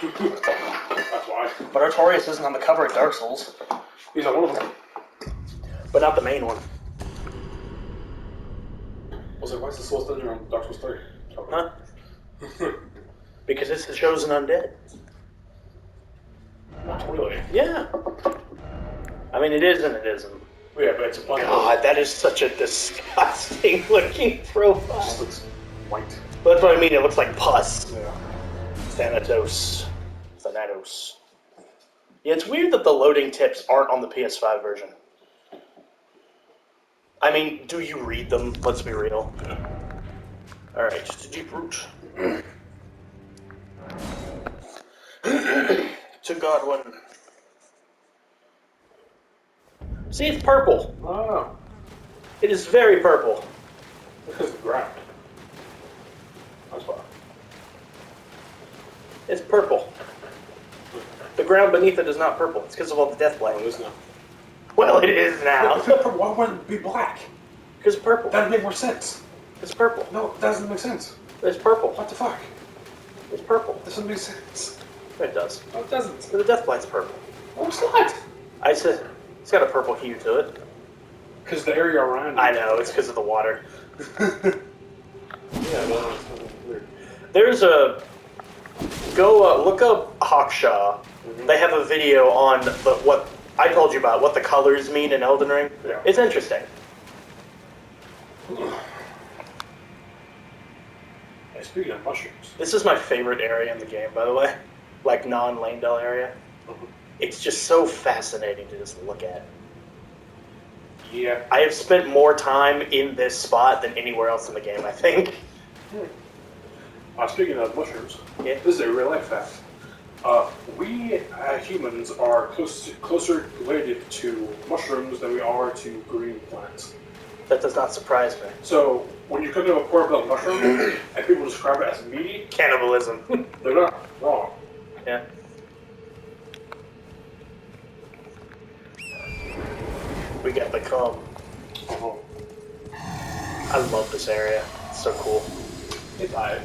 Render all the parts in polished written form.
That's why. But Artorias isn't on the cover of Dark Souls. He's on one of them. But not the main one. Was it, why is the Souls Dungeon on Dark Souls 3? Huh? Because it's the chosen undead. Not really. Yeah. I mean, it is and it isn't. Yeah, but it's a bunch God, that is such a disgusting looking profile. It just looks white. But that's what I mean, it looks like pus. Yeah. Thanatos. Yeah, it's weird that the loading tips aren't on the PS5 version. I mean, do you read them? Let's be real. Yeah. Alright, just a deep root. To Godwin. See, it's purple. Oh. It is very purple. Because of the ground. That's why. It's purple. The ground beneath it is not purple. It's because of all the death Well, light. it is now. Well, it is now. Why wouldn't it be black? Because it's purple. That'd make more sense. It's purple. No, it doesn't make sense. It's purple. What the fuck? It's purple. That doesn't make sense. It does. No, it doesn't. The death light's purple. No, it's not. I said it's got a purple hue to it. Because the area around it. I know, it's because of the water. Yeah, well, it's weird. There's a... Go look up Hawkshaw. Mm-hmm. They have a video on what I told you about, what the colors mean in Elden Ring. Yeah. It's interesting. Hey, speaking of mushrooms. This is my favorite area in the game, by the way. Like, non-Lanedale area. Mm-hmm. It's just so fascinating to just look at. Yeah. I have spent more time in this spot than anywhere else in the game, I think. Speaking of mushrooms, Yeah. this is a real life fact. We humans are closer related to mushrooms than we are to green plants. That does not surprise me. So when you're cooking a pork-belly mushroom and people describe it as meaty, Cannibalism. they're not wrong. Yeah. We got the cum. Uh-huh. I love this area. It's so cool. They died.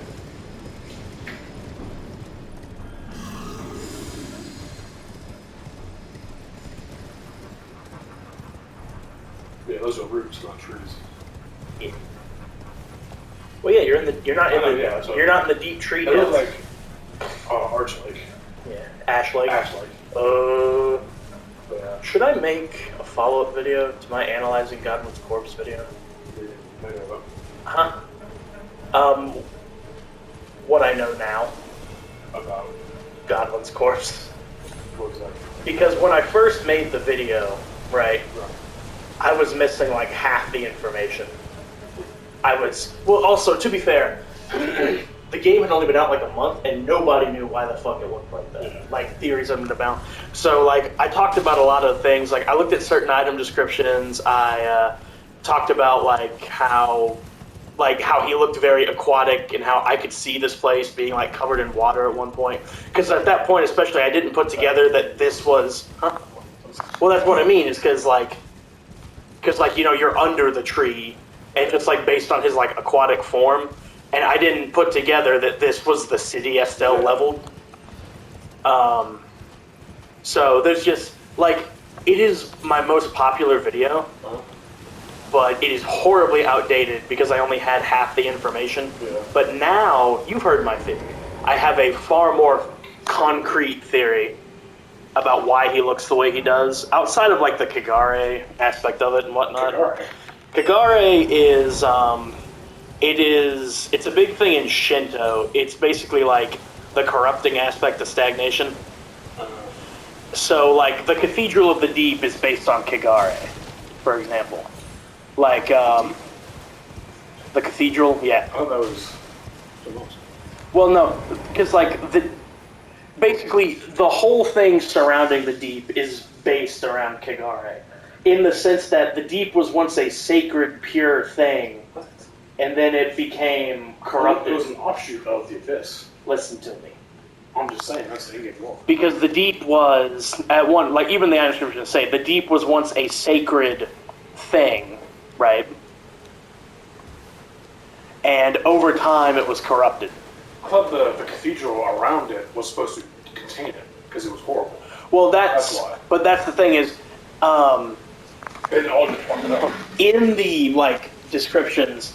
Yeah, those are roots, not trees. Yeah. Well, yeah, you're not in the Yeah, so you're not in the deep tree they look depths. like Arch Lake. Yeah, Ash Lake. Ash Lake. Yeah. Should I make a follow-up video to my analyzing Godwin's corpse video? Huh? What I know now About Godwin's corpse. what exactly? Because when I first made the video, right, Right. I was missing like half the information. Well, also, to be fair, the game had only been out like a month and nobody knew why the fuck it looked like that. Yeah. Like, theories of it about. So, like, I talked about a lot of things. Like, I looked at certain item descriptions. I talked about, like, how he looked very aquatic and how I could see this place being, like, covered in water at one point. Because at that point, especially, I didn't put together that this was... Huh? Well, that's what I mean, is because, you know, you're under the tree, and just, like, based on his, like, aquatic form, and I didn't put together that this was the city Estelle leveled. So there's just, like, it is my most popular video, but it is horribly outdated because I only had half the information. Yeah. But now, you've heard my theory. I have a far more concrete theory about why he looks the way he does, outside of, like, the Kagare aspect of it and whatnot. Kagare is, it's a big thing in Shinto. It's basically like the corrupting aspect of stagnation. So, like, the Cathedral of the Deep is based on Kagare, for example. Like, the Cathedral, yeah. I thought that was something else. Well, no, because, like, basically, the whole thing surrounding the Deep is based around Kagare. In the sense that the Deep was once a sacred, pure thing, and then it became corrupted. It was an offshoot of the Abyss. Listen to me. I'm just saying, that's the Indian War. Because the Deep was, at one, like even the Irish description say, the Deep was once a sacred thing, right? And over time it was corrupted, I thought the cathedral around it was supposed to contain it because it was horrible. Well, That's why. But that's the thing is, It all just fucked it up. in the like descriptions,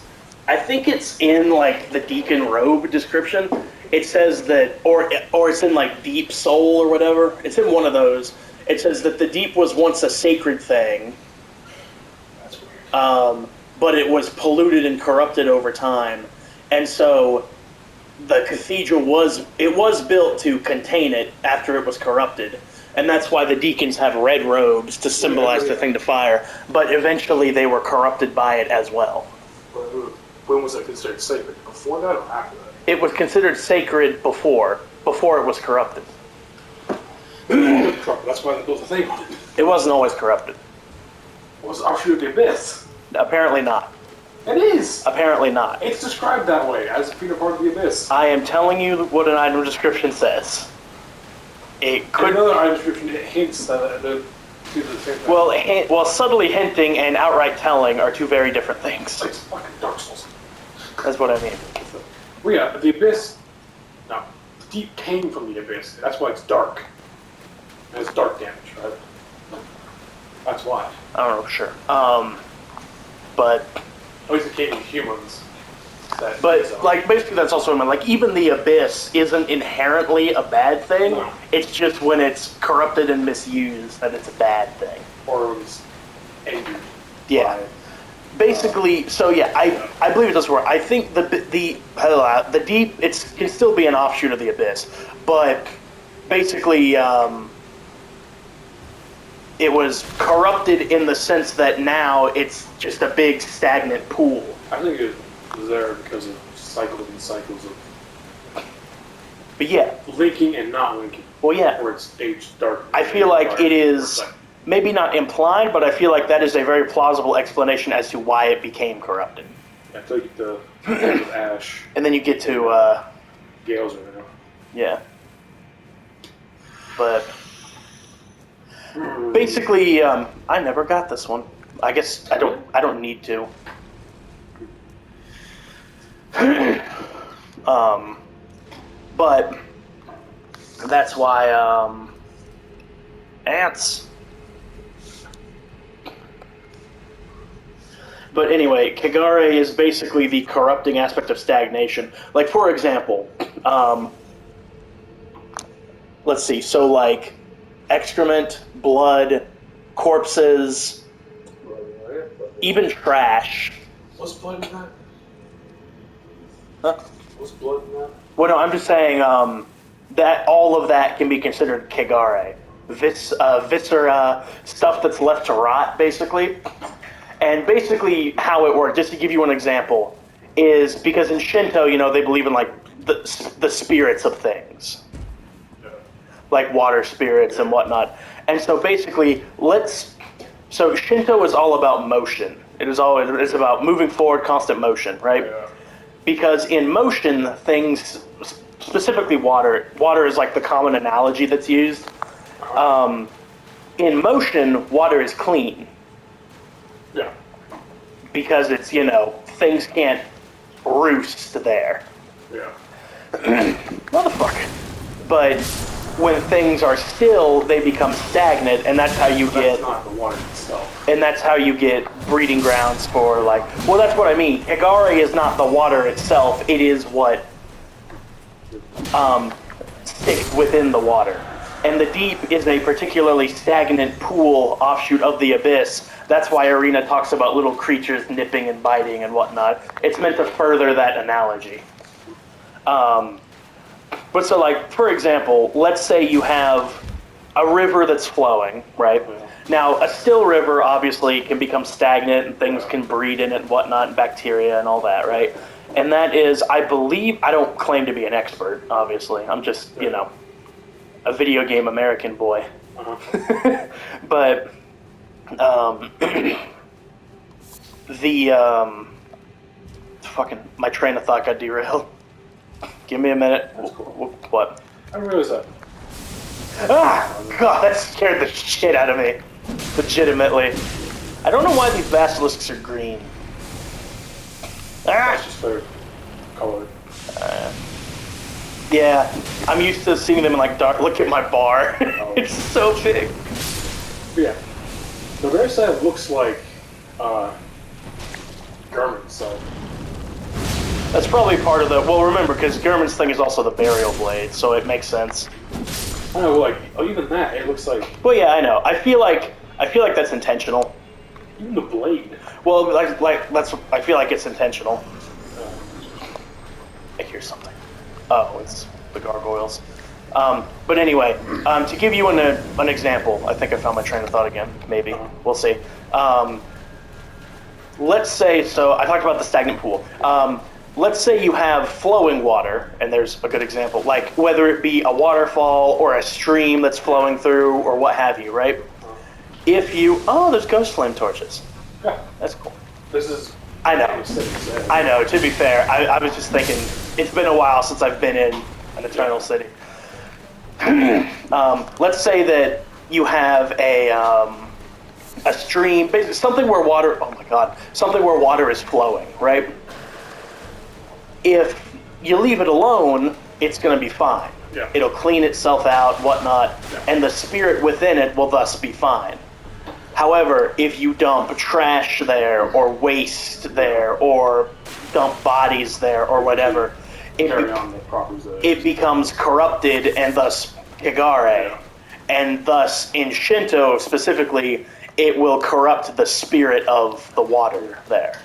I think it's in like the deacon robe description. It says that, or it's in like Deep Soul or whatever. It's in one of those. It says that the deep was once a sacred thing, That's weird. but it was polluted and corrupted over time, and so the cathedral was built to contain it after it was corrupted. And that's why the deacons have red robes to symbolize the thing to fire. But eventually they were corrupted by it as well. When was it considered sacred? Before that or after that? It was considered sacred before it was corrupted. That's why they built a thing on it. It wasn't always corrupted. It was offshoot of the abyss. Apparently not. It is. Apparently not. It's described that way as being a part of the abyss. I am telling you what an item description says. It could. Another item description hints that the same thing. Well, subtly hinting and outright telling are two very different things. It's fucking Dark Souls. That's what I mean. Well, yeah, the abyss. No, the deep came from the abyss. That's why it's dark. And it's dark damage, right? That's why. I don't know, sure. But At least it came from humans. like basically that's also what I mean. Like even the abyss isn't inherently a bad thing. No. It's just when it's corrupted and misused that it's a bad thing. Or it was angered. Yeah. Basically, so yeah, I believe it does work. I think the deep can still be an offshoot of the abyss, but basically it was corrupted in the sense that now it's just a big stagnant pool. I think it was there because of cycles and cycles of But yeah, linking and not linking. well yeah, Where it's aged dark. I feel like it is maybe not implied, but I feel like that is a very plausible explanation as to why it became corrupted. I feel like the of ash. And then you get to Gales right now. yeah. But basically, I never got this one. I guess I don't need to. But that's why ants. But anyway, Kagare is basically the corrupting aspect of stagnation. Like, for example, let's see, so like excrement, blood, corpses, even trash. What's blood in that? Huh? What's blood in that? Well, no, I'm just saying that all of that can be considered Kagare. Viscera, stuff that's left to rot, basically. And basically how it works, just to give you an example, is because in Shinto, they believe in like the spirits of things. Like water spirits and whatnot. And so basically, so Shinto is all about motion. It's about moving forward, constant motion, right? Yeah. Because in motion, things, specifically water is like the common analogy that's used. In motion, water is clean. Yeah. Because it's, things can't roost there. Yeah. Motherfucker. But when things are still, they become stagnant, and that's how you That's not the water itself. and that's how you get breeding grounds for that's what I mean. Kagare is not the water itself, it is what sticks within the water. And the deep is a particularly stagnant pool offshoot of the abyss. That's why Arena talks about little creatures nipping and biting and whatnot. It's meant to further that analogy. But so for example, let's say you have a river that's flowing, right? Now, a still river obviously can become stagnant and things can breed in it and whatnot, and bacteria and all that, right? And that is, I believe, I don't claim to be an expert, obviously. I'm just, a video game American boy. Uh-huh. But my train of thought got derailed. Give me a minute. That's cool. What? I didn't realize that. Ah! God, that scared the shit out of me. Legitimately. I don't know why these basilisks are green. That's just their color. Yeah, I'm used to seeing them in like dark. Look at my bar. Oh. It's so big. But yeah. The rare side looks like Garment, so. That's probably part of the. Well, remember, because Gurman's thing is also the burial blade, so it makes sense. I know, like, even that, it looks like. Well, yeah, I know. I feel like that's intentional. Even the blade. Well, like that's. I feel like it's intentional. I hear something. Oh, it's the gargoyles. But anyway, to give you an example, I think I found my train of thought again. Maybe we'll see. Let's say so. I talked about the stagnant pool. Let's say you have flowing water, and there's a good example, like whether it be a waterfall or a stream that's flowing through or what have you, right? If you there's ghost flame torches. Yeah. That's cool. This is. I know. I know. To be fair, I was just thinking it's been a while since I've been in an Eternal City. Let's say that you have a stream, basically something where water. Oh my God, something where water is flowing, right? If you leave it alone, it's going to be fine. Yeah. It'll clean itself out, whatnot, and the spirit within it will thus be fine. However, if you dump trash there, or waste there, or dump bodies there, or whatever, it becomes corrupted and thus Kagare. And thus, in Shinto specifically, it will corrupt the spirit of the water there.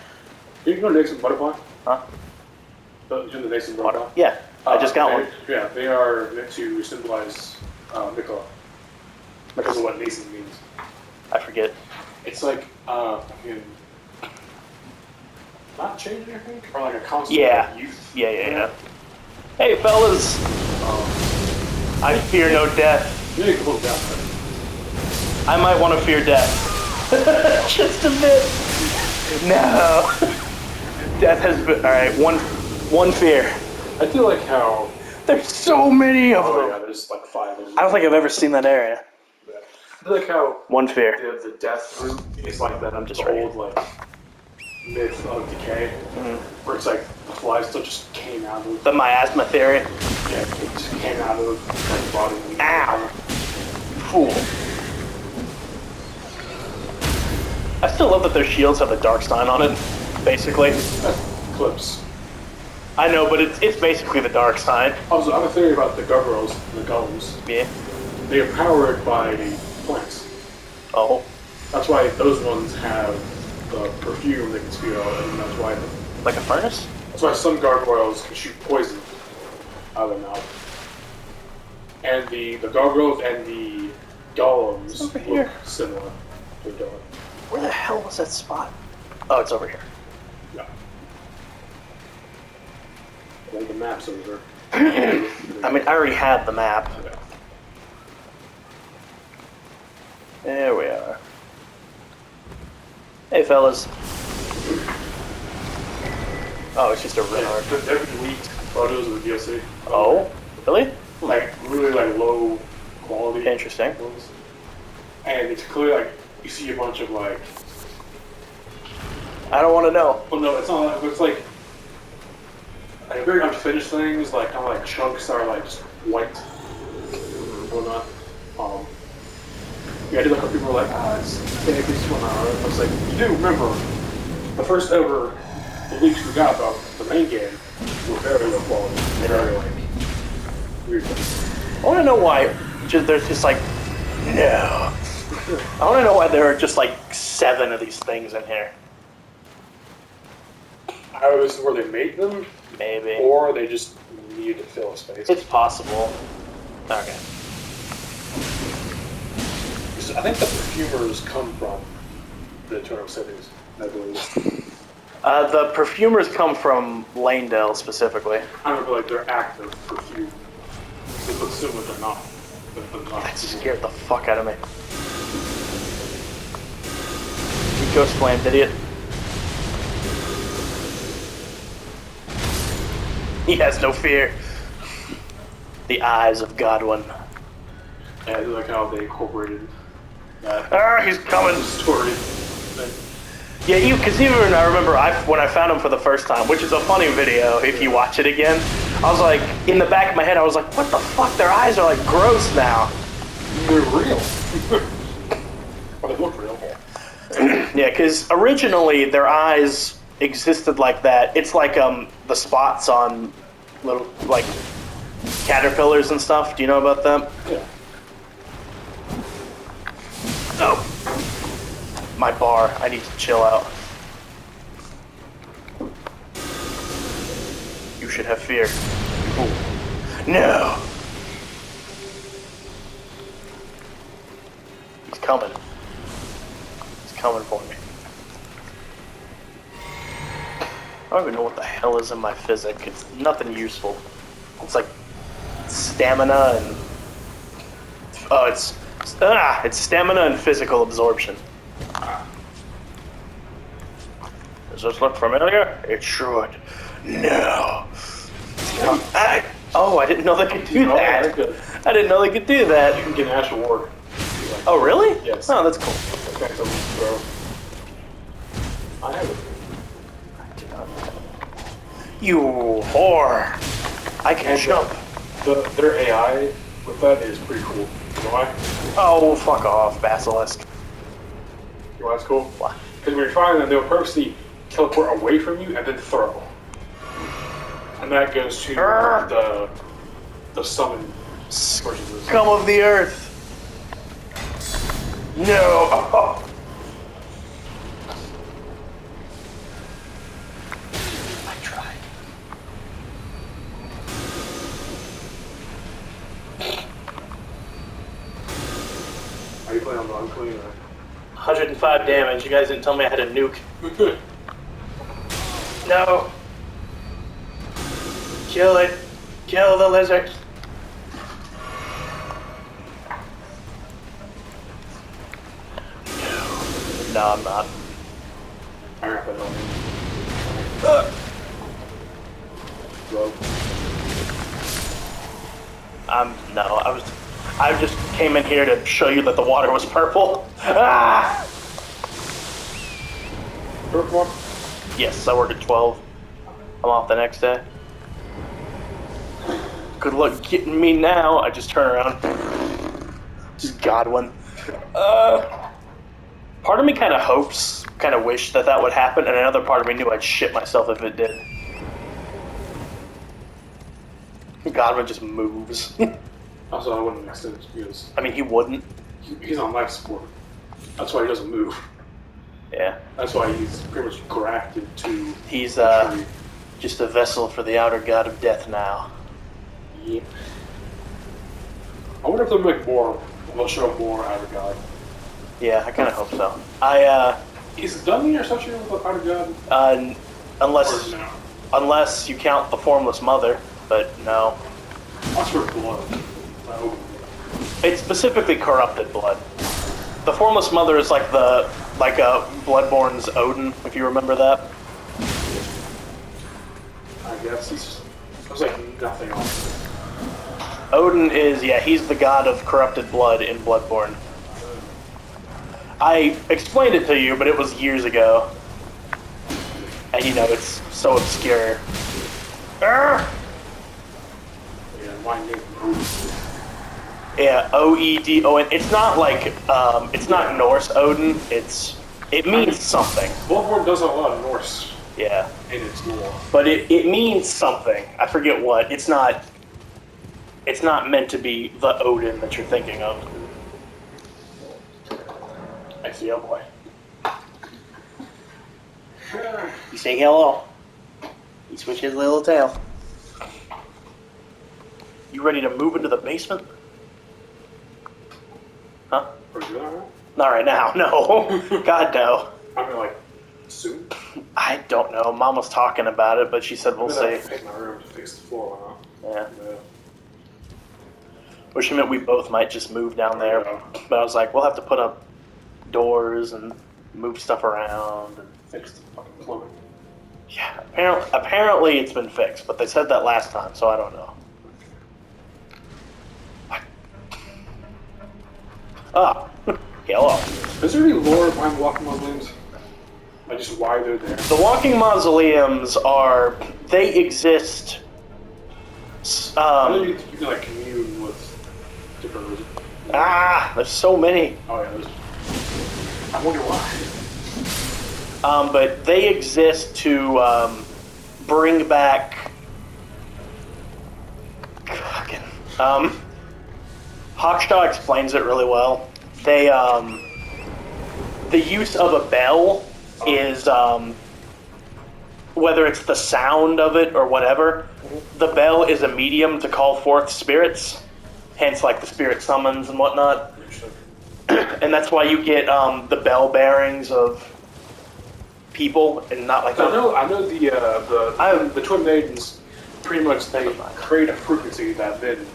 You know Nixon Butterfly? Huh? You know the Nixon Butterfly? Yeah, I just got one. Yeah, they are meant to symbolize Mikola. Because of what Nason means. I forget. It's like, fucking... Not changing, I think? Or like a constant youth? Yeah. Hey, fellas! I fear no death. You need to cool down, right? I might want to fear death. Just a bit. No. Death has been... Alright, one fear. I feel like how... There's so many of them. Oh yeah, there's like 5 of them. I don't think I've ever seen that area. Yeah. I feel like how... One fear. The death root is like that I'm just old, like, myth of decay. Where it's like the flies still just came out of... The miasma theory. Yeah, it just came out of the body. Ow. Fool. I still love that their shields have the dark sign on it, basically. That's clips. I know, but it's basically the dark sign. Also, I have a theory about the gargoyles and the golems. Yeah. They are powered by plants. Oh. That's why those ones have the perfume they can spew out, and that's why... Like a furnace? That's why some gargoyles can shoot poison out of their mouth. And the gargoyles and the golems look similar to the golem. Where the hell was that spot? Oh, it's over here. Yeah. Well, the map's over. I mean, I already had the map. Yeah. There we are. Hey, fellas. Oh, it's just a renard. They've leaked photos of the DLC. Oh, really? Like, really, like, low quality. Interesting. Ones. And it's clear, like, you see a bunch of, like... I don't want to know. Well, no, it's not. It's like very unfinished things, like kind of like chunks that are like just white and whatnot. Yeah, I did like how people were like, it's big, this one. I was like, you do remember the first ever leaks we got about the main game were very low quality, very like weird. I want to know why there's just like no. I want to know why there are just like 7 of these things in here. Either this is where they made them, Maybe. or they just needed to fill a space. It's possible. Okay. I think the perfumers come from the Eternal Cities, I believe. The perfumers come from Lanedale specifically. I don't know, like their active perfume. They look similar, they're not. That scared the fuck out of me. You ghost flamed, idiot. He has no fear. The eyes of Godwin. Yeah, I like how they incorporated that. He's coming. Story. Yeah, because even I remember when I found him for the first time, which is a funny video if you watch it again. I was like, in the back of my head, I was like, what the fuck? Their eyes are like gross now. They're real. Well, they look real. Yeah, because originally their eyes existed like that. It's like the spots on little like caterpillars and stuff. Do you know about them? Yeah. Oh, my bar. I need to chill out. You should have fear. Ooh. No. He's coming. He's coming for me. I don't even know what the hell is in my physic. It's nothing useful. It's like stamina and it's stamina and physical absorption. Does this look familiar? It should. No. I didn't know they could do that. I didn't know they could do that. You can get an Ash Award. Oh, really? Yes. Oh, that's cool. I have it. You whore. I can jump. Their AI with that is pretty cool. You know why? Oh, fuck off, Basilisk. You know why it's cool? What? Because when you're trying them, they'll purposely teleport away from you and then throw. And that goes to the summon versions. Scum of the earth. No. Oh. I tried. Are you playing on the unclean? 105 damage. You guys didn't tell me I had a nuke. No. Kill it. Kill the lizard. No, I'm not. I got that on me. Bro. I just came in here to show you that the water was purple. Ah! Purple one? Yes, I work at 12. I'm off the next day. Good luck getting me now. I just turn around. Just Godwin. Part of me kind of hopes, kind of wished that would happen, and another part of me knew I'd shit myself if it did. Godwin just moves. Also, I wouldn't extend it because I mean, he wouldn't. he's on life support. That's why he doesn't move. Yeah. That's why he's pretty much grafted to. He's the tree. just a vessel for the outer god of death now. Yeah. I wonder if they'll make more. They'll show more Outer God. Yeah, I kind of hope so. Is Dunley or such with the Outer God? Unless Or no? unless you count the formless mother, but no. That's for blood. No. It's specifically corrupted blood. The formless mother is like a Bloodborne's Odin, if you remember that. I guess there's like nothing else. Odin is, yeah, he's the god of corrupted blood in Bloodborne. I explained it to you, but it was years ago. And you know, it's so obscure. Urgh! Yeah, my name is Yeah, O-E-D-O-N. It's not like, it's not Norse Odin. It means something. Bloodborne does have a lot of Norse Yeah. in its lore. But it means something. I forget what. It's not meant to be the Odin that you're thinking of. I see, oh boy. You say hello. He switches his little tail. You ready to move into the basement? Huh? Are you doing that? Not right now, no. God, no. I mean, like, soon? I don't know. Mom was talking about it, but she said we'll I'm gonna see. pick my room to fix the floor or Yeah. not. Yeah. Which meant we both might just move down there. Yeah. But I was like, we'll have to put up doors and move stuff around. And Fix the fucking plumbing. yeah, apparently it's been fixed, but they said that last time, so I don't know. Ah, hello. Is there any lore behind the walking mausoleums? Like just why they're there? The walking mausoleums they exist I know you can like commune with different. There's so many. Oh yeah, I wonder why. But they exist to bring back. Hawkshaw explains it really well. They the use of a bell is whether it's the sound of it or whatever. The bell is a medium to call forth spirits, hence like the spirit summons and whatnot. And that's why you get the bell bearings of people and not like. I know the twin maidens pretty much they create a frequency that then.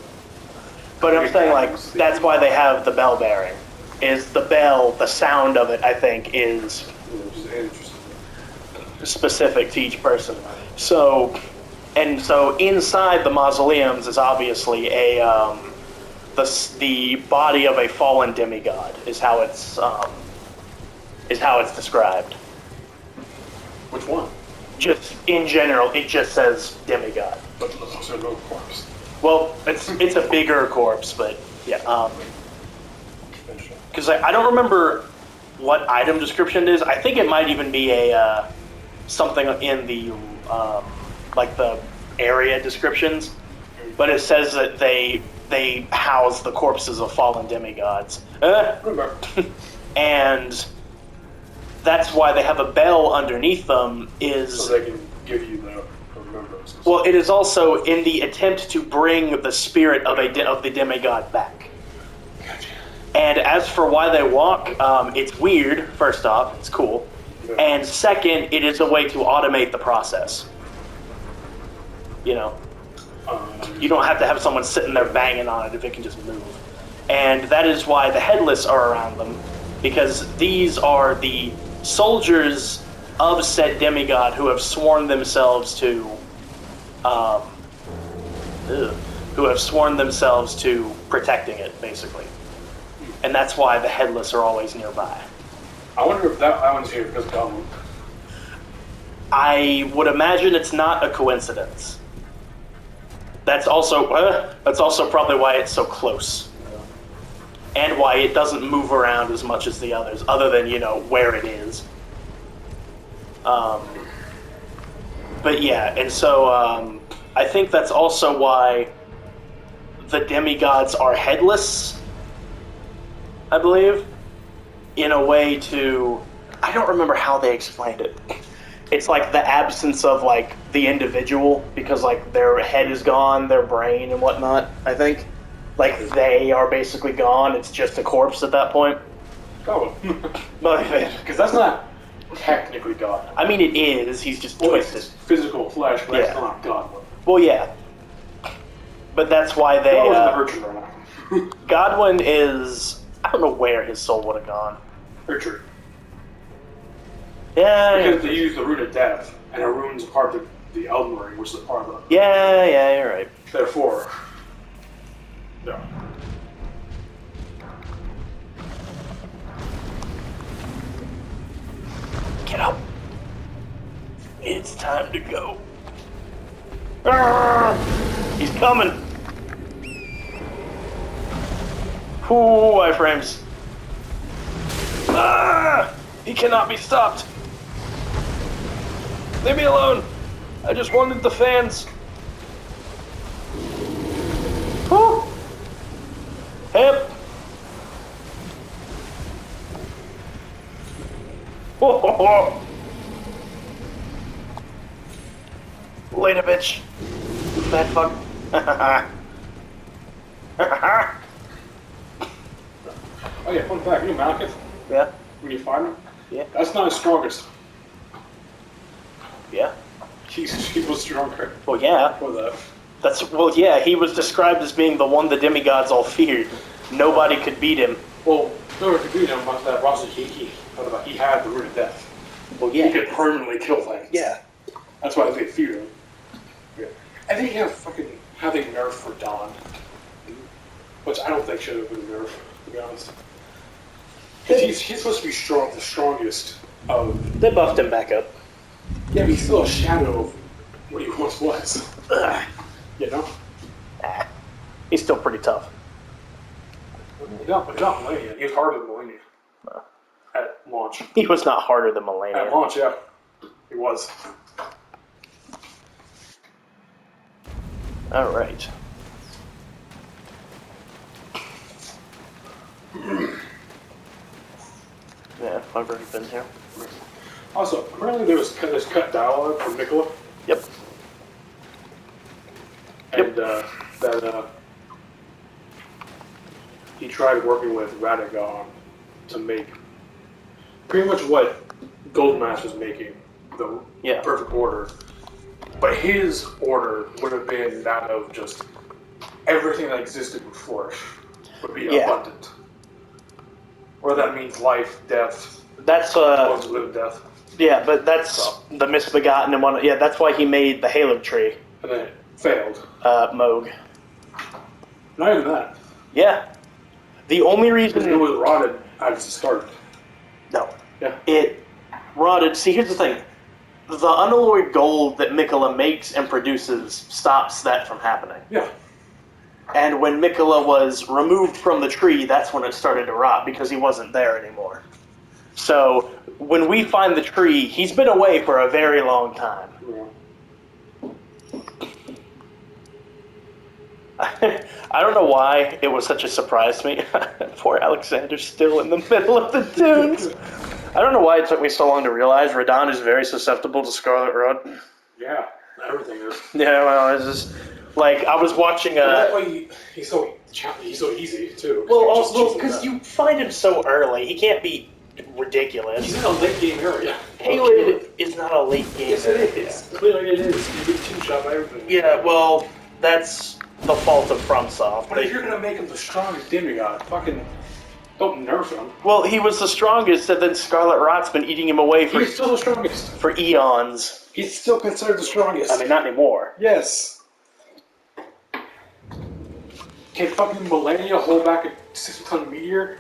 But I'm saying like that's why they have the bell bearing. Is the bell, the sound of it, I think, is specific to each person. So inside the mausoleums is obviously the body of a fallen demigod is how it's described. Which one? Just in general, it just says demigod. But there's also no corpse. Well, it's a bigger corpse, but yeah. Because I don't remember what item description it is. I think it might even be a something in the like the area descriptions, but it says that they house the corpses of fallen demigods. And that's why they have a bell underneath them. Is so they can give you the remembrance. Well, it is also in the attempt to bring the spirit of the demigod back. And as for why they walk, it's weird, first off, it's cool. Yeah. And second, it is a way to automate the process. You know? You don't have to have someone sitting there banging on it if it can just move. And that is why the headless are around them, because these are the soldiers of said demigod who have sworn themselves to protecting it, basically. And that's why the headless are always nearby. I wonder if that one's here because of Goblin. I would imagine it's not a coincidence. That's also probably why it's so close. And why it doesn't move around as much as the others, other than, where it is. But yeah, and so I think that's also why the demigods are headless, I believe, in a way to... I don't remember how they explained it. It's like the absence of, like, the individual, because, like, their head is gone, their brain and whatnot, I think. Like, they are basically gone, it's just a corpse at that point. Oh. Because that's not technically God. I mean, it is, he's just twisted. It's physical flesh, but that's not God. Well, yeah. But that's why they... God wasn't the virgin or not. Godwin is... I don't know where his soul would have gone. Richard. Yeah. Because they use the rune of death, and a rune's part of the Elden Ring, which is a part of the... Yeah, you're right. Therefore... No. Get up. It's time to go. Arrgh! He's coming. Ooh, iframes. He cannot be stopped. Leave me alone. I just wanted the fans. Whew. Hip. Ho, ho, ho. Later, bitch. Bad fuck. Oh yeah, fun fact, you know Malekith? Yeah. When you find him? Yeah. That's not his strongest. Yeah. He was stronger. Well, yeah. For that. Yeah, he was described as being the one the demigods all feared. Nobody could beat him. Well, nobody could beat him, but that Ross he had the rune of death. Well, yeah. He could permanently kill things. Yeah. That's why they feared him. Yeah. I think how they nerfed for Dawn. Which I don't think should have been nerfed, to be honest. Because he's supposed to be the strongest of... They buffed him back up. Yeah, but he's still a shadow of what he once was. You know? He's still pretty tough. He's not Millennium. He was harder than Millennium. At launch. He was not harder than Melania. At launch, yeah. He was. All right. Yeah, I've already been here. Also, apparently there's cut dialogue from Nicola. Yep. And he tried working with Radagon to make pretty much what Goldenmask was making, the perfect order. But his order would have been that of just everything that existed would flourish, would be abundant. Whether that means life, death, that's to live death. Yeah, but that's the misbegotten and one. Yeah, that's why he made the Halo tree. And then it failed. Moog. Not even that. Yeah. The only reason it was rotted as it started. No. Yeah. It rotted. See, here's the thing. The unalloyed gold that Mikola makes and produces stops that from happening. Yeah. And when Mikola was removed from the tree, that's when it started to rot because he wasn't there anymore. So when we find the tree, he's been away for a very long time. Yeah. I don't know why it was such a surprise to me. Poor Alexander's still in the middle of the dunes. I don't know why it took me so long to realize Radon is very susceptible to Scarlet Road. Yeah, everything is. Yeah, well, it's just like I was watching. That way he's so easy too. Well, because you find him so early, he can't be ridiculous. He's in a late game area. Halid is not a late game. Yes, it is. Clearly, it is. You get two-shot by everything. Yeah, well, that's the fault of FromSoft. But if you're gonna make him the strongest demigod, fucking don't nerf him. Well, he was the strongest, and then Scarlet Rot's been eating him away for. He's still the strongest. For eons. He's still considered the strongest. I mean, not anymore. Yes. Can fucking Millennia hold back a 6-ton meteor?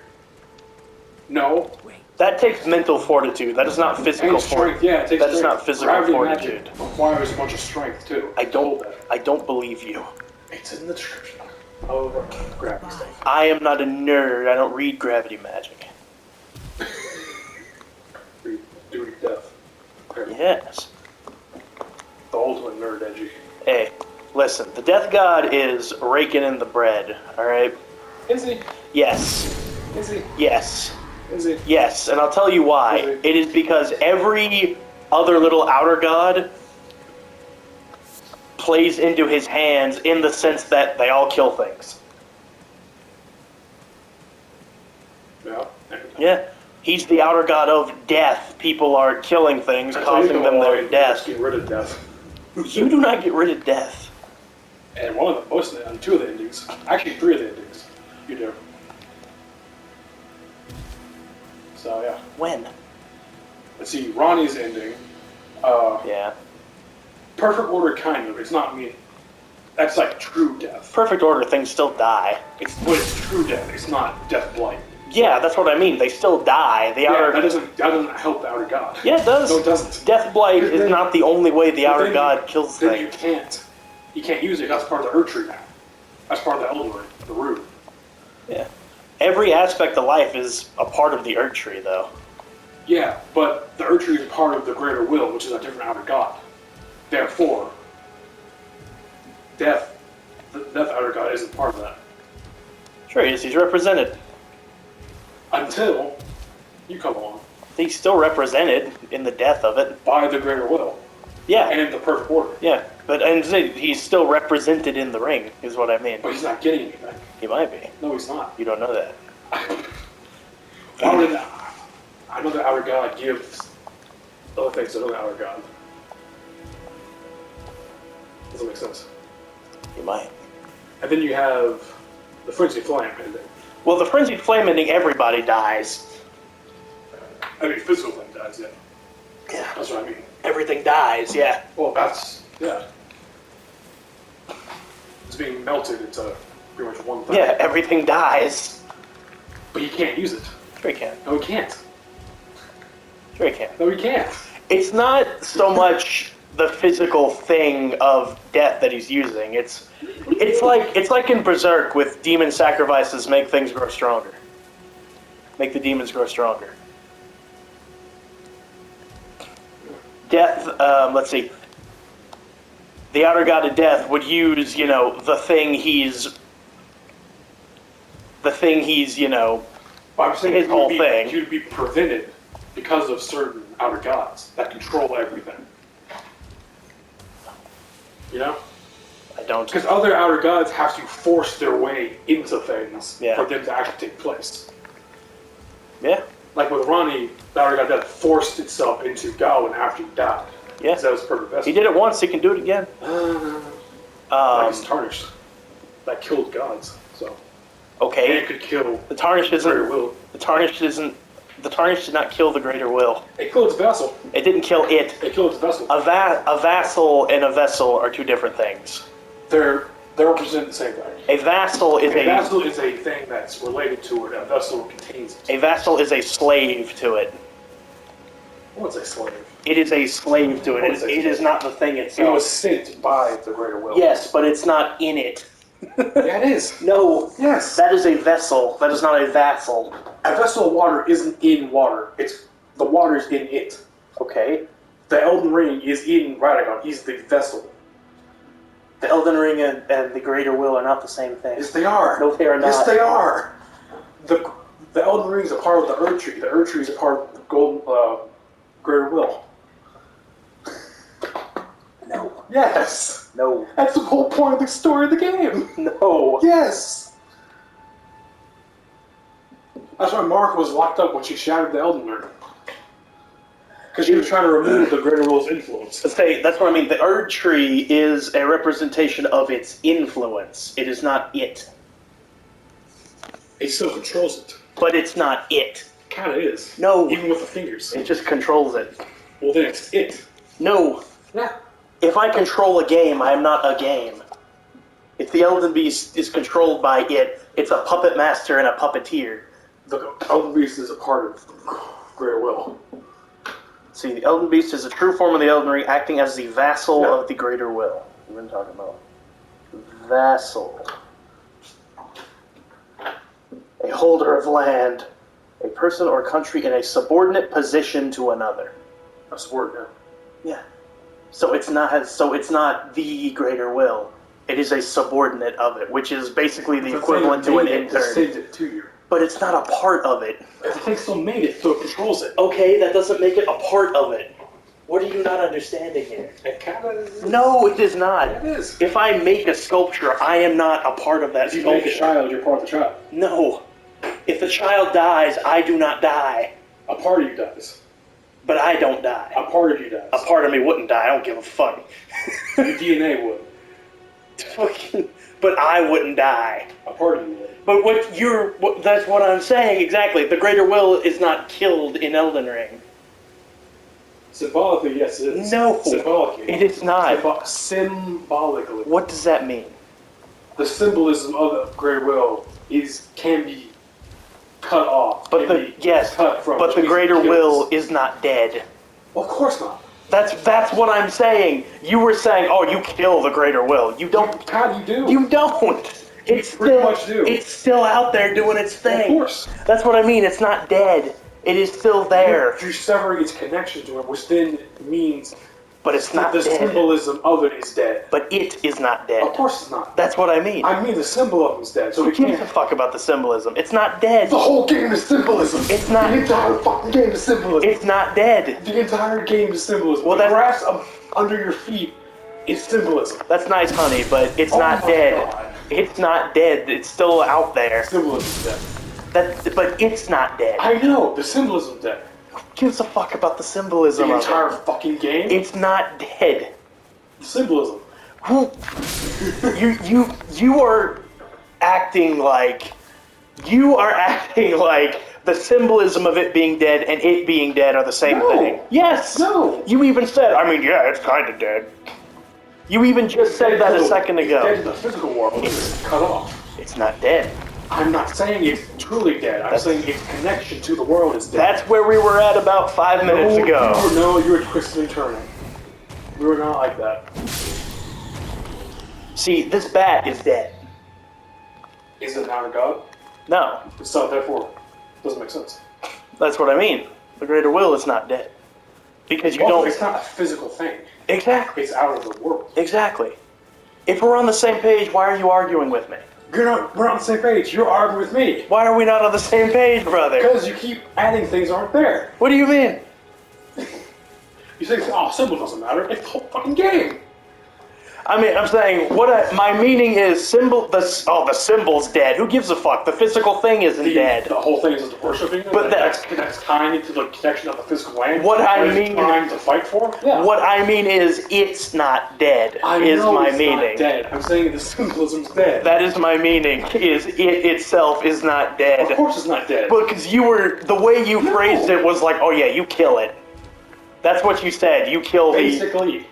No. That takes mental fortitude. That is not physical fortitude. Yeah, it takes that is not physical Gravity fortitude. Magic requires a bunch of strength too. I don't believe you. It's in the description of gravity. I am not a nerd. I don't read gravity magic. Duty death. Yes. The ultimate nerd edgy. Hey, listen. The Death God is raking in the bread. All right. Is he? Yes. Is he? Yes. Is it? Yes, and I'll tell you why. It is because every other little outer god plays into his hands in the sense that they all kill things. Yeah. Yeah. He's the outer god of death. People are killing things, causing them their death. Get rid of death. You do not get rid of death. And two of the endings. Actually, 3 of the endings. You do. So, yeah. When? Let's see, Ronnie's ending. Yeah. Perfect order, kind of. It's not me. That's like true death. Perfect order, things still die. But it's true death. It's not death blight. Yeah, that's what I mean. They still die. The outer. That doesn't help the outer god. Yeah, it does. No, it doesn't. Death blight is not the only way the outer god kills things. You can't use it. That's part of the Earth tree now. That's part of the Elden Ring, the root. Yeah. Every aspect of life is a part of the Earth Tree, though. Yeah, but the Earth Tree is part of the Greater Will, which is a different outer god. Therefore, the Death outer god isn't part of that. Sure he is. He's represented. Until you come along. He's still represented in the death of it. By the Greater Will. Yeah. And the Perfect Order. Yeah, but he's still represented in the ring, is what I mean. But he's not getting anything. He might be. No, he's not. You don't know that. Why would I know the outer god gives other things to another outer god. Doesn't make sense. You might. And then you have the Frenzied Flame ending. Well, the Frenzied Flame ending, everybody dies. I mean, Physical Flame dies, yeah. Yeah. That's what I mean. Everything dies, yeah. Well, yeah. It's being melted into pretty much one thing. Yeah, everything dies. But you can't use it. Sure he can. No, he can't. Sure he can. No, he can't. It's not so much the physical thing of death that he's using. It's like in Berserk with demon sacrifices make things grow stronger. Make the demons grow stronger. Death, let's see. The outer god of death would use, the thing he's, I'm saying his whole thing. He would be prevented because of certain outer gods that control everything. You know? I don't. Because other outer gods have to force their way into things Yeah. for them to actually take place. Yeah. Like with Ronnie, the outer god that forced itself into Gawain after he died. Yeah. That was perfect vessel. He did it once, he can do it again. Like he's tarnished. That killed gods, so. And Okay. it could kill The tarnished Greater isn't. Will. The tarnished did not kill the greater will. It killed its vessel. It didn't kill it. It killed its vessel. A vassal and a vessel are two different things. They represent the same thing. A vassal is A vassal is a thing that's related to it. A vessel contains it. a vassal is a slave to it. What's a slave? It is a slave to it. What is It a is not the thing It itself. was sent by the Greater Will. Yes, but it's not in it. Yeah, it is. No. Yes. That is a vessel. That is not a vassal. A vessel of water isn't in water. It's the water's in it. Okay. The Elden Ring is in Radagon. He's the vessel. The Elden Ring and the Greater Will are not the same thing. Yes, they are. No, they are not. Yes, they are. The Elden Ring is a part of the Erd Tree. The Erd Tree is a part of the Golden Greater Will. No. Yes. No. That's the whole point of the story of the game. No. Yes. That's why Mark was locked up when she shattered the Elden Ring. Because she was trying to remove the Greater Will's influence. That's what I mean. The Erd Tree is a representation of its influence. It is not it. It still controls it. But it's not it. Kind of is. No. Even with the fingers. It just controls it. Well, then it's it. No. Yeah. If I control a game, I am not a game. If the Elden Beast is controlled by it, it's a puppet master and a puppeteer. The Elden Beast is a part of Greater Will. See, the Elden Beast is a true form of the Elden Ring, acting as the vassal of the Greater Will. We've been talking about vassal. A holder of land. A person or country in a subordinate position to another. A subordinate. Yeah. So it's not the Greater Will. It is a subordinate of it, which is basically the equivalent to an intern. Sent it to you. But it's not a part of it. They still made it, so it controls it. Okay, that doesn't make it a part of it. What are you not understanding here? It kind of is. No, it is not. It is. If I make a sculpture, I am not a part of that If you sculpture. make a child, you're part of the child. No. If the child dies, I do not die. A part of you dies. But I don't die. A part of you dies. A part of me wouldn't die. I don't give a fuck. Your DNA would. Fucking. But I wouldn't die. A part of you would. But that's what I'm saying, exactly. The Greater Will is not killed in Elden Ring. Symbolically, yes, it is. No. Symbolically. It is not. Symbolically. What does that mean? The symbolism of the Greater Will can be cut off. But the Greater Will is not dead. Well, of course not. That's what I'm saying. You were saying, oh, you kill the Greater Will. You don't. How do you do? You don't. It's pretty still, much do. It's still out there doing its thing. Of course. That's what I mean. It's not dead. It is still there. You're severing its connection to it, which then means But it's not the dead. symbolism of it is dead. But it is not dead. Of course it's not. That's what I mean. I mean the symbolism is dead, so Who we gives a can't. fuck about the symbolism? It's not dead. The whole game is symbolism. It's not- The entire fucking game is symbolism. It's not dead. The entire game is symbolism. Well, the that's- grass under your feet is symbolism. That's nice, honey, but it's Oh not my dead. God. It's not dead. It's still out there. Symbolism is dead. But it's not dead. I know, the symbolism is dead. Who gives a fuck about the symbolism The of entire it? fucking game? It's not dead. Symbolism. Who? You are acting like the symbolism of it being dead and it being dead are the same No. thing. Yes. No. You even said. I mean, yeah, it's kind of dead. You even just said that a second It's dead ago. in the physical world. It's cut off. It's not dead. I'm not saying it's truly dead. I'm saying its connection to the world is dead. That's where we were at about 5 minutes ago. No, you were twisting and turning. We were not like that. See, this bat is dead. Is it not a god? No, It's not, therefore, doesn't make sense. that's what I mean. The greater will is not dead. Because you Also, don't... it's not a physical thing. Exactly. It's out of the world. Exactly. If we're on the same page, why are you arguing with me? We're on the same page. You're arguing with me. Why are we not on the same page, brother? Because you keep adding things that aren't there. What do you mean? You say, oh, symbol doesn't matter. It's the whole fucking game. I mean, I'm saying, my meaning is the symbol's dead. Who gives a fuck? The physical thing isn't dead. The whole thing is just worshiping. But that's tying into the connection of the physical land. What I mean, trying to fight for. Yeah. What I mean is, it's not dead. I is know my it's meaning. Not dead. I'm saying the symbolism's dead. That is my meaning. Is it itself is not dead? Of course, it's not dead. Because the way you phrased it was like, oh yeah, you kill it. That's what you said. You kill Basically.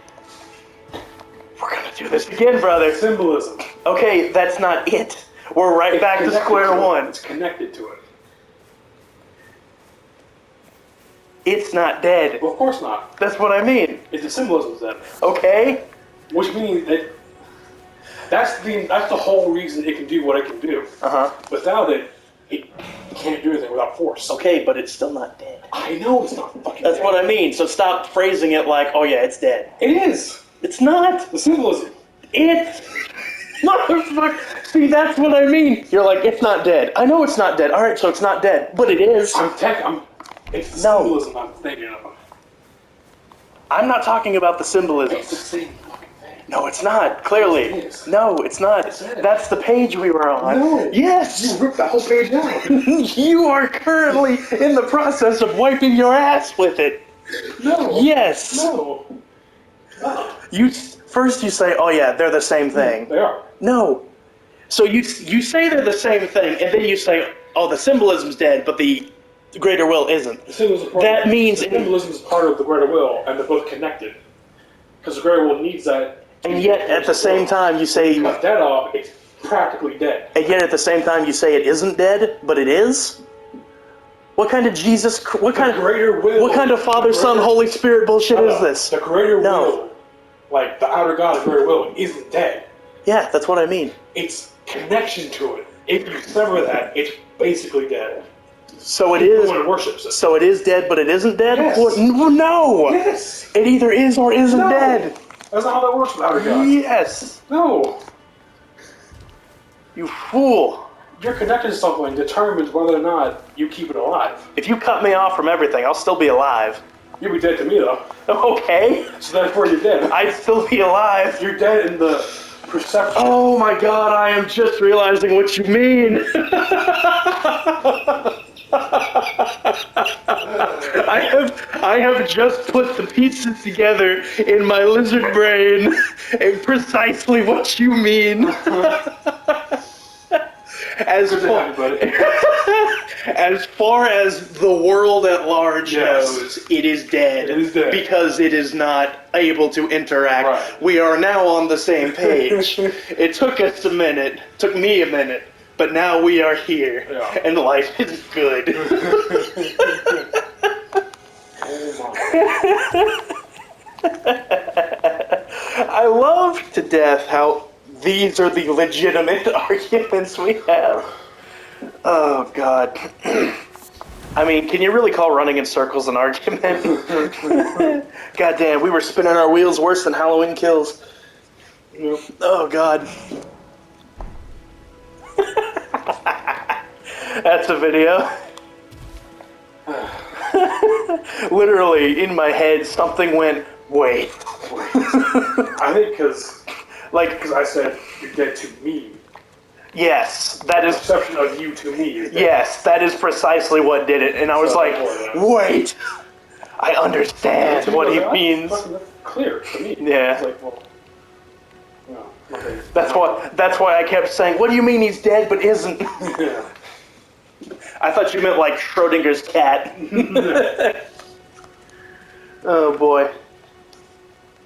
We're gonna do this again, brother. Symbolism. Okay, that's not it. We're right back to square one. It's connected to it. It's not dead. Well, of course not. That's what I mean. It's the symbolism's dead. Okay. Which means that that's the whole reason it can do what it can do. Without it, it can't do anything without force. Okay, but it's still not dead. I know it's not fucking That's dead. what I mean. So stop phrasing it like, oh yeah, it's dead. It is. It's not. The symbolism. It's... Motherfucker. See, that's what I mean. You're like, it's not dead. I know it's not dead. All right, so it's not dead. But it is. It's the symbolism I'm thinking of. I'm not talking about the symbolism. It's the same fucking thing. No, it's not. Clearly. Yes, it is. No, it's not. Yes, it is. That's the page we were on. No. Yes. You ripped that whole page out. You are currently in the process of wiping your ass with it. No. Yes. No. No. First you say, oh yeah, they're the same thing. They are. No. So you say they're the same thing, and then you say, oh, the symbolism's dead, but the greater will isn't. The symbolism That means... The symbolism is part of the greater will, and they're both connected. Because the greater will needs that. And yet, at the same time, you say... Cut that off, it's practically dead. And yet, at the same time, you say it isn't dead, but it is? What kind of Jesus... What kind of Father, Son, Holy Spirit bullshit is this? The greater will, like the outer God of greater will, isn't dead. Yeah, that's what I mean. It's connection to it. If you sever that, it's basically dead. So it is... Everyone worships it. So it is dead, but it isn't dead? Yes. What? No! Yes! It either is or isn't dead. That's not how that works with outer God. Yes! No! You fool! Your connection to something determines whether or not you keep it alive. If you cut me off from everything, I'll still be alive. You'll be dead to me, though. Okay. So therefore you're dead. I'd still be alive. You're dead in the perception. Oh my god, I am just realizing what you mean. I have just put the pieces together in my lizard brain and precisely what you mean. As far as the world at large knows, it is dead. It is dead. Because it is not able to interact. Right. We are now on the same page. It took us a minute. Took me a minute. But now we are here. Yeah. And life is good. I love to death how these are the legitimate arguments we have. Oh, God. I mean, can you really call running in circles an argument? Goddamn, we were spinning our wheels worse than Halloween Kills. Yep. Oh, God. That's a video. Literally, in my head, something went, wait. I think because I said you're dead to me. Yes, that is... Perception of you to me is dead. Yes, that is precisely what did it. And I was like, wait. I understand what he means. That's clear to me. Yeah. It's like, well, no, okay. That's why I kept saying, what do you mean he's dead but isn't? Yeah. I thought you meant like Schrodinger's cat. Oh boy.